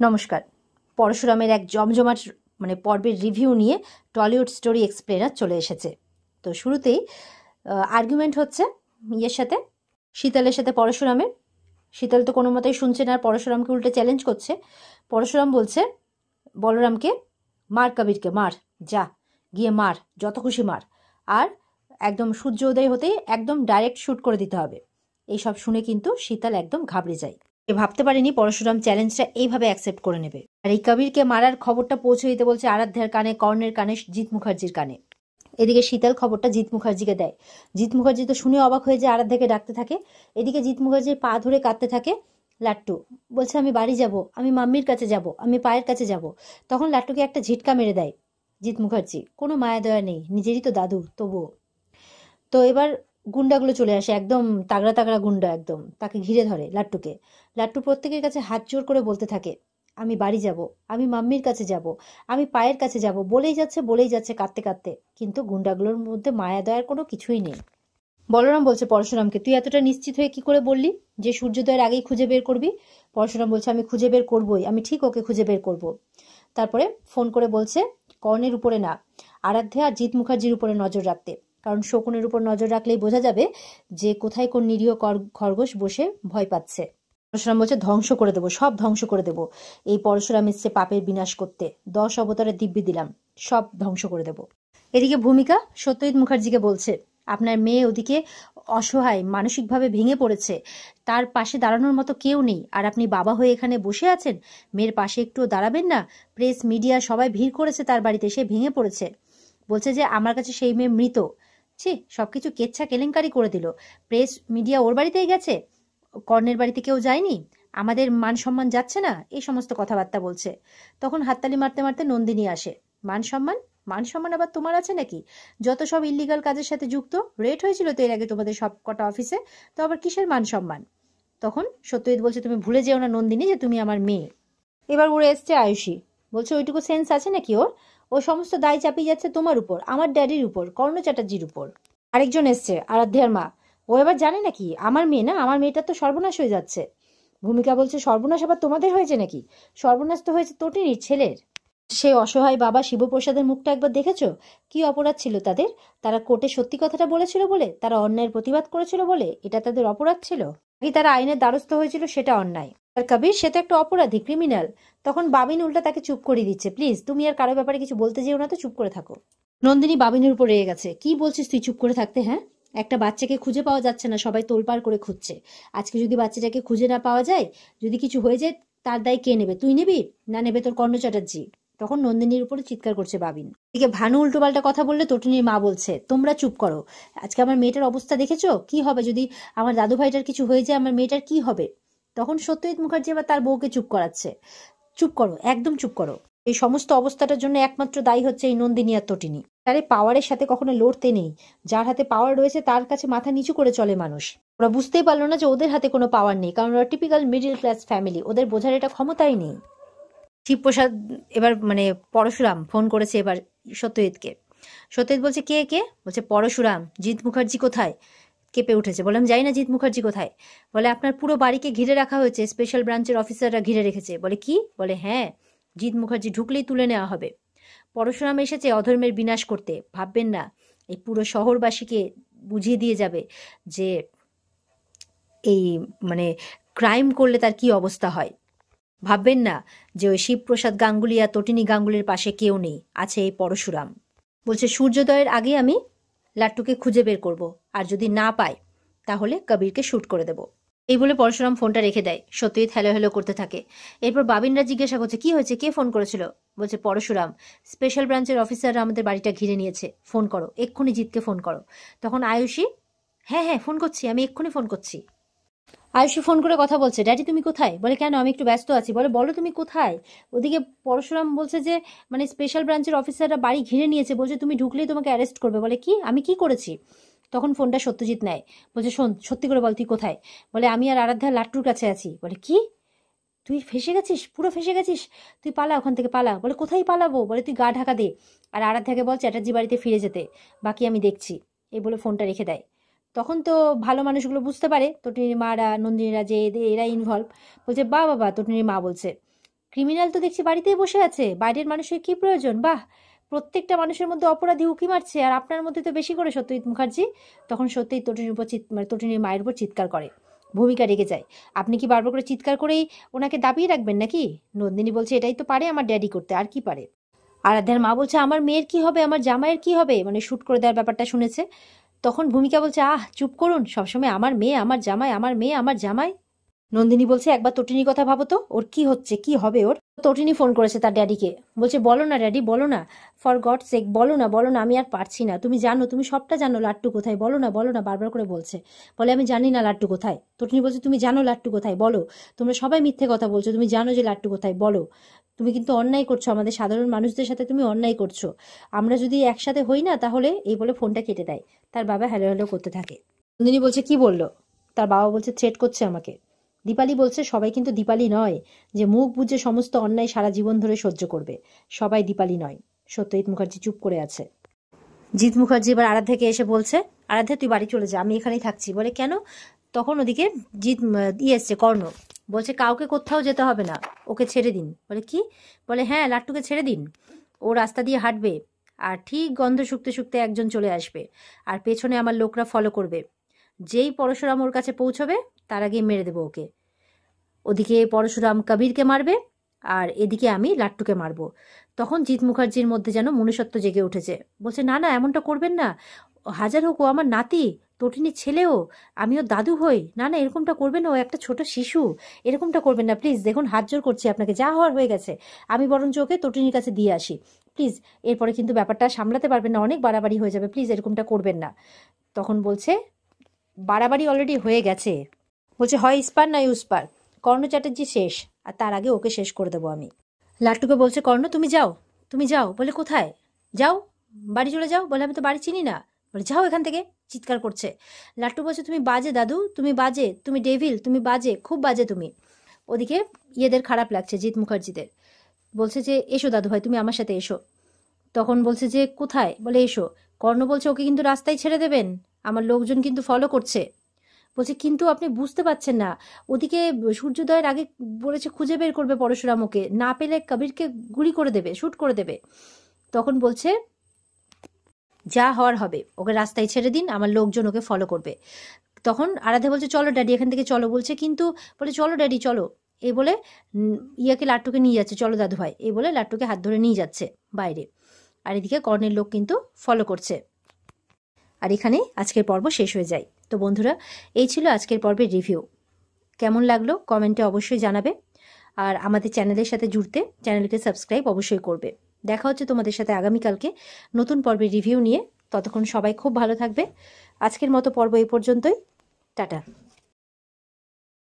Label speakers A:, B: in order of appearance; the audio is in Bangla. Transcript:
A: নমস্কার। পরশুরামের এক জমজমাট পর্বের রিভিউ নিয়ে টলিউড স্টোরি এক্সপ্লেনার চলে এসেছে। তো শুরুতেই আর্গুমেন্ট হচ্ছে সাথে শীতলের সাথে পরশুরামের। শীতল তো কোনো মতেই শুনছে না, আর পরশুরামকে উল্টে চ্যালেঞ্জ করছে। পরশুরাম বলছে বলরামকে, মার কবিরকে, মার, যা গিয়ে মার, যত খুশি মার, আর একদম সূর্য উদয় হতেই একদম ডাইরেক্ট শ্যুট করে দিতে হবে। এইসব শুনে কিন্তু শীতল একদম ঘাবড়ে যায়। ভাবতে পারিনি পরশুরাম চ্যালেঞ্জটা এইভাবে অ্যাকসেপ্ট করে নেবে। আর এই কবিরকে মারার খবরটা পৌঁছে দিতে বলছে আরাধ্যার কানে, কর্ণের কানে, জিৎ মুখার্জির কানে। এদিকে শীতল খবরটা জিৎ মুখার্জিকে দেয়। জিৎ মুখার্জি তো শুনে অবাক হয়ে যায়, আরাধ্যাকে ডাকতে থাকে। এদিকে জিৎ মুখার্জির পা ধরে কাঁদতে থাকে লাট্টু। বলছে আমি বাড়ি যাব, আমি মাম্মির কাছে যাব, আমি পায়ের কাছে যাব। তখন লাট্টুকে একটা ঝিটকা মেরে দেয় জিৎ মুখার্জি। কোনো মায়া দয়া নেই, নিজেরই তো দাদু তবুও। তো এবার গুন্ডাগুলো চলে আসে, একদম তাগড়া তাগড়া গুন্ডা, একদম তাকে ঘিরে ধরে লাট্টুকে। লাট্টু প্রত্যেকের কাছে হাত জোর করে বলতে থাকে আমি বাড়ি যাব, আমি মাম্মির কাছে যাব, আমি পায়ের কাছে যাব, বলেই যাচ্ছে কাঁদতে কাঁদতে। কিন্তু গুন্ডাগুলোর মধ্যে মায়া দয়ার কোনো কিছুই নেই। বলরাম বলছে পরশুরামকে, তুই এতটা নিশ্চিত হয়ে কি করে বললি যে সূর্যোদয়ের আগেই খুঁজে বের করবি? পরশুরাম বলছে আমি খুঁজে বের করবই, আমি ঠিক ওকে খুঁজে বের করব। তারপরে ফোন করে বলছে কর্ণের উপরে না, আরাধ্যা আর জিৎ মুখার্জির উপরে নজর রাখতে। কারণ শকুনের উপর নজর রাখলেই বোঝা যাবে যে কোথায় কোন নিরীহ খরগোশ বসে ভয় পাচ্ছে। পরশুরাম বলছে ধ্বংস করে দেবো, সব ধ্বংস করে দেবো। এই পরশুরাম এসছে পাপের বিনাশ করতে, 10 অবতারের দিব্যি দিলাম, সব ধ্বংস করে দেবো। এদিকে ভূমিকা সত্যজিৎ মুখার্জিকে বলছে আপনার মেয়ে ওদিকে অসহায়, মানসিকভাবে ভেঙে পড়েছে, তার পাশে দাঁড়ানোর মতো কেউ নেই, আর আপনি বাবা হয়ে এখানে বসে আছেন, মেয়ের পাশে একটুও দাঁড়াবেন না? প্রেস মিডিয়া সবাই ভিড় করেছে তার বাড়িতে, সে ভেঙে পড়েছে। বলছে যে আমার কাছে সেই মেয়ে মৃত। ছি, সবকিছু কেচ্ছা কেলেঙ্কারি করে দিল। প্রেস মিডিয়া ওর বাড়িতেই গেছে, কর্ণের বাড়িতে কেউ যায়নি, আমাদের মান সম্মান যাচ্ছে না, এই সমস্ত কথাবার্তা বলছে। তখন হাততালি মারতে মারতে নন্দিনী আসে। মান সম্মান? মান সম্মান আবার তোমার আছে নাকি? যত সব ইল্লিগাল কাজের সাথে যুক্ত, রেট হয়েছিল তো এর আগে তোমাদের সব কটা অফিসে, তো আবার কিসের মান সম্মান? তখন সত্যজিৎ বলছে তুমি ভুলে যেও না নন্দিনী যে তুমি আমার মেয়ে। এবার উড়ে এসছে আয়ুষী। বলছে ওইটুকু সেন্স আছে নাকি ওর? ও সমস্ত দায় চাপিয়ে যাচ্ছে তোমার উপর, আমার ড্যাডির উপর, কর্ণ চ্যাটার্জির উপর। আরেকজন এসছে, আরাধ্যার মা। ও এবার জানে নাকি আমার মেয়ে না, আমার মেয়েটার তো সর্বনাশ হয়ে যাচ্ছে। ভূমিকা বলছে সর্বনাশ আবার তোমাদের হয়েছে নাকি? সর্বনাশ তো হয়েছে তটিনীর ছেলের। সেই অসহায় বাবা শিবপ্রসাদের মুখটা একবার দেখেছো? কি অপরাধ ছিল তাদের? তারা কোর্টে সত্যি কথাটা বলেছিল বলে, তারা অন্যায়ের প্রতিবাদ করেছিল বলে এটা তাদের অপরাধ ছিল? নাকি তারা আইনের দ্বারস্থ হয়েছিল সেটা অন্যায়? আর কবির সে তো একটা অপরাধী, ক্রিমিনাল। তখন বাবিন উল্টা তাকে চুপ করে দিচ্ছে, প্লিজ তুমি আর কারো ব্যাপারে কিছু বলতে যেও না, তো চুপ করে থাকো। নন্দিনী বাবিনের উপর রেগে গেছে। কি বলছিস তুই চুপ করে থাকতে? হ্যাঁ, একটা বাচ্চাকে খুঁজে পাওয়া যাচ্ছে না, সবাই তোলপাড় করে খুঁজছে। আজকে যদি বাচ্চাটাকে খুঁজে না পাওয়া যায়, যদি কিছু হয়ে যায়, তার দায় কে নেবে? তুই নিবি না নেবে তোর কর্ণ চ্যাটার্জি? তখন নন্দিনীর উপরে চিৎকার করছে বাবিন। এদিকে ভানু উল্টোপাল্টা কথা বললে তটিনীর মা বলছে তোমরা চুপ করো, আজকে আমার মেয়েটার অবস্থা দেখেছো? কি হবে যদি আমার দাদু ভাইটার কিছু হয়ে যায়, আমার মেয়েটার কি হবে? তখন সত্যজিৎ মুখার্জি আবার তার বউকে চুপ করাচ্ছে। চুপ করো, একদম চুপ করো। এই সমস্ত অবস্থাটার জন্য একমাত্র দায়ী হচ্ছে এই নন্দিনী আর তটিনী। তারে পাওয়ারের সাথে কখনো লড়তে নেই। যার হাতে পাওয়ার রয়েছে তার কাছে মাথা নিচু করে চলে মানুষ। ওরা বুঝতেই পারলো না যে ওদের হাতে কোনো পাওয়ার নেই, কারণ ওরা টিপিক্যাল মিডল ক্লাস ফ্যামিলি, ওদের বোঝার এটা ক্ষমতাই নেই। শিবপ্রসাদ এবার পরশুরাম ফোন করেছে এবার সত্যজিৎকে। সত্যজিৎ বলছে কে কে? বলছে পরশুরাম। জিৎ মুখার্জি কোথায়? কেঁপে উঠেছে। বললাম যাই না, জিৎ মুখার্জি কোথায়? বলে আপনার পুরো বাড়িকে ঘিরে রাখা হয়েছে, স্পেশাল ব্রাঞ্চের অফিসাররা ঘিরে রেখেছে। বলে কি? বলে হ্যাঁ, জিৎ মুখার্জি ঢুকলেই তুলে নেওয়া হবে। পরশুরাম এসেছে অধর্মের বিনাশ করতে, ভাববেন না এই পুরো শহরবাসীকে বুঝিয়ে দিয়ে যাবে যে এই ক্রাইম করলে তার কি অবস্থা হয়। ভাববেন না যে ওই শিবপ্রসাদ গাঙ্গুলি আর তটিনী গাঙ্গুলির পাশে কেউ নেই, আছে এই পরশুরাম। বলছে সূর্যোদয়ের আগে আমি লাট্টুকে খুঁজে বের করব, আর যদি না পাই তাহলে কবিরকে শুট করে দেব। এই বলে পরশুরাম ফোনটা রেখে দেয়। সত্যজিৎ হ্যালো হ্যালো করতে থাকে। এরপর বাবিনরা জিজ্ঞাসা করছে কি হয়েছে, কে ফোন করেছিল? বলছে পরশুরাম, স্পেশাল ব্রাঞ্চের অফিসাররা আমাদের বাড়িটা ঘিরে নিয়েছে, ফোন করো, এক্ষুনি জিতকে ফোন করো। তখন আয়ুষী, হ্যাঁ হ্যাঁ ফোন করছি, আমি এক্ষুনি ফোন করছি। আয়ুষী ফোন করে কথা বলছে, ড্যাডি তুমি কোথায়? বলে কেন, আমি একটু ব্যস্ত আছি। বলে বলো তুমি কোথায়? ওদিকে পরশুরাম বলছে যে স্পেশাল ব্রাঞ্চের অফিসাররা বাড়ি ঘিরে নিয়েছে, বলছে তুমি ঢুকলেই তোমাকে অ্যারেস্ট করবে। বলে কি, আমি কি করেছি? তখন ফোনটা সত্যজিৎ নেয়। বলছে শোন, সত্যি করে বল তুই কোথায়? বলে আমি আর আরাধ্যা লাট্টুর কাছে আছি। বলে কি, তুই ফেসে গেছিস, পুরো ফেসে গেছিস? তুই পালা ওখান থেকে, পালা। বলে কোথায় পালাবো? বলে তুই গা ঢাকা দে, আর আরাধ্যাকে বল চ্যাটার্জি বাড়িতে ফিরে যেতে, বাকি আমি দেখছি। এই বলে ফোনটা রেখে দেয়। তখন তো ভালো মানুষগুলো বুঝতে পারে তটিনীর মারা, নন্দিনীরা, যে এরা ইনভলভ। বলছে বা বাবা, তটিনীর মা বলছে ক্রিমিনাল তো দেখছি বাড়িতেই বসে আছে, বাইরের মানুষের কি প্রয়োজন? বাহ, প্রত্যেকটা মানুষের মধ্যে অপরাধী উকি মারছে, আর আপনার মধ্যে তো বেশি করে সত্যজিৎ মুখার্জি। তখন সত্যই তটিনীর উপর মানে তটিনীর মায়ের উপর চিৎকার করে। ভূমিকা রেগে যায়। আপনি কি বারবার করে চিৎকার করেই ওনাকে দাবিয়ে রাখবেন নাকি? নন্দিনী বলছে এটাই তো পারে আমার ড্যাডি করতে, আর কি পারে? আরাধ্যার মা বলছে আমার মেয়ের কি হবে, আমার জামাইয়ের কি হবে, মানে শ্যুট করে দেওয়ার ব্যাপারটা শুনেছে। তখন ভূমিকা বলছে চুপ করুন, সবসময় আমার মেয়ে আমার জামাই, আমার মেয়ে আমার জামাই। নন্দিনী বলছে একবার তটিনীর কথা ভাবো তো, ওর কি হচ্ছে, কি হবে ওর? তটিনী ফোন করেছে তার ড্যাডিকে, বলছে বলো না ড্যাডি, বলো না, ফর গড সেক বলো না, বলো না, আমি আর পারছি না, তুমি জানো, তুমি সবটা জানো, লাট্টু কোথায়, বলো না, বলো না, বারবার করে বলছে। বলে আমি জানি না লাট্টু কোথায়। তটিনী বলছে তুমি জানো লাট্টু কোথায়, বলো। তোমরা সবাই মিথ্যে কথা বলছো, তুমি জানো যে লাট্টু কোথায়, বলো। তুমি কিন্তু অন্যায় করছো, আমাদের সাধারণ মানুষদের সাথে তুমি অন্যায় করছো। আমরা যদি একসাথে হই না তাহলে, এই বলে ফোনটা কেটে দেয়। তার বাবা হ্যালো হ্যালো করতে থাকে। নন্দিনী বলছে কি বললো? তার বাবা বলছে থ্রেট করছে আমাকে। দীপালি বলছে সবাই কিন্তু দীপালি নয় যে মুখ বুজে সমস্ত অন্যায় সারা জীবন ধরে সহ্য করবে, সবাই দীপালি নয়। সত্যজিৎ মুখার্জি চুপ করে আছে। জিৎ মুখার্জি এবার আরাধ্যাকে এসে বলছে আরাধ্যা তুই বাড়ি চলে যা, আমি এখানেই থাকছি। বলে কেন? তখন ওদিকে জিৎ এসছে কর্ণ, বলছে কাউকে কোথাও যেতে হবে না, ওকে ছেড়ে দিন। বলে কি? বলে হ্যাঁ লাট্টুকে ছেড়ে দিন, ও রাস্তা দিয়ে হাঁটবে, আর ঠিক গন্ধ শুকতে শুকতে একজন চলে আসবে, আর পেছনে আমার লোকরা ফলো করবে, যেই পরশুরাম ওর কাছে পৌঁছবে তার আগে মেরে দেবো ওকে। ওদিকে পরশুরাম কবিরকে মারবে, আর এদিকে আমি লাট্টুকে মারবো। তখন জিৎ মুখার্জির মধ্যে যেন মনুষ্যত্ব জেগে উঠেছে। বলছে না না, এমনটা করবেন না, হাজার হোক ও আমার নাতি, তটিনীর ছেলেও, আমিও দাদু হই, না না এরকমটা করবেন না, ও একটা ছোট শিশু, এরকমটা করবেন না প্লিজ, দেখুন হাত জোর করছি আপনাকে, যা হওয়ার হয়ে গেছে, আমি বরঞ্চ ওকে তটিনীর কাছে দিয়ে আসি প্লিজ, এরপরে কিন্তু ব্যাপারটা সামলাতে পারবেন না, অনেক বাড়াবাড়ি হয়ে যাবে, প্লিজ এরকমটা করবেন না। তখন বলছে বাড়াবাড়ি অলরেডি হয়ে গেছে। বলছে হয় ইস্পার নয় উস্পার, কর্ণ চ্যাটার্জি শেষ, আর তার আগে ওকে শেষ করে দেবো আমি। লাট্টুকে বলছে কর্ণ তুমি যাও, তুমি যাও। বলে কোথায় যাও? বাড়ি চলে যাও। বলে আমি তো বাড়ি চিনি না। বলে যাও এখান থেকে, চিৎকার করছে। লাট্টু বলছে তুমি বাজে দাদু, তুমি বাজে, তুমি ডেভিল, তুমি বাজে, খুব বাজে তুমি। ওদিকে ইয়েদের খারাপ লাগছে, জিৎ মুখার্জিদের। বলছে যে এসো দাদু ভাই, তুমি আমার সাথে এসো। তখন বলছে যে কোথায়? বলে এসো। কর্ণ বলছে ওকে কিন্তু রাস্তায় ছেড়ে দেবেন, আমার লোকজন কিন্তু ফলো করছে। বলছে কিন্তু আপনি বুঝতে পারছেন না, ওদিকে সূর্যোদয়ের আগে বলেছে খুঁজে বের করবে পরশুরাম ওকে, না পেলে কবিরকে গুলি করে দেবে, শুট করে দেবে। তখন বলছে যা হওয়ার হবে, ওকে রাস্তায় ছেড়ে দিন, আমার লোকজন ওকে ফলো করবে। তখন আরাধ্যা বলছে চলো ড্যাডি এখান থেকে চলো। বলছে কিন্তু, বলে চলো ড্যাডি চলো, এই বলে ইয়াকে লাট্টুকে নিয়ে যাচ্ছে, চলো দাদু ভাই, এই বলে লাট্টুকে হাত ধরে নিয়ে যাচ্ছে বাইরে। আর এদিকে কর্ণের লোক কিন্তু ফলো করছে। আর এখানে আজকের পর্ব শেষ হয়ে যায়। তো বন্ধুরা, এই ছিল আজকের পর্বের রিভিউ। কেমন লাগলো কমেন্টে অবশ্যই জানাবে, আর আমাদের চ্যানেলের সাথে জুড়তে চ্যানেলকে সাবস্ক্রাইব অবশ্যই করবে। দেখা হচ্ছে তোমাদের সাথে আগামীকালকে নতুন পর্বের রিভিউ নিয়ে। ততক্ষণ সবাই খুব ভালো থাকবে। আজকের মতো পর্ব এই পর্যন্তই। টাটা।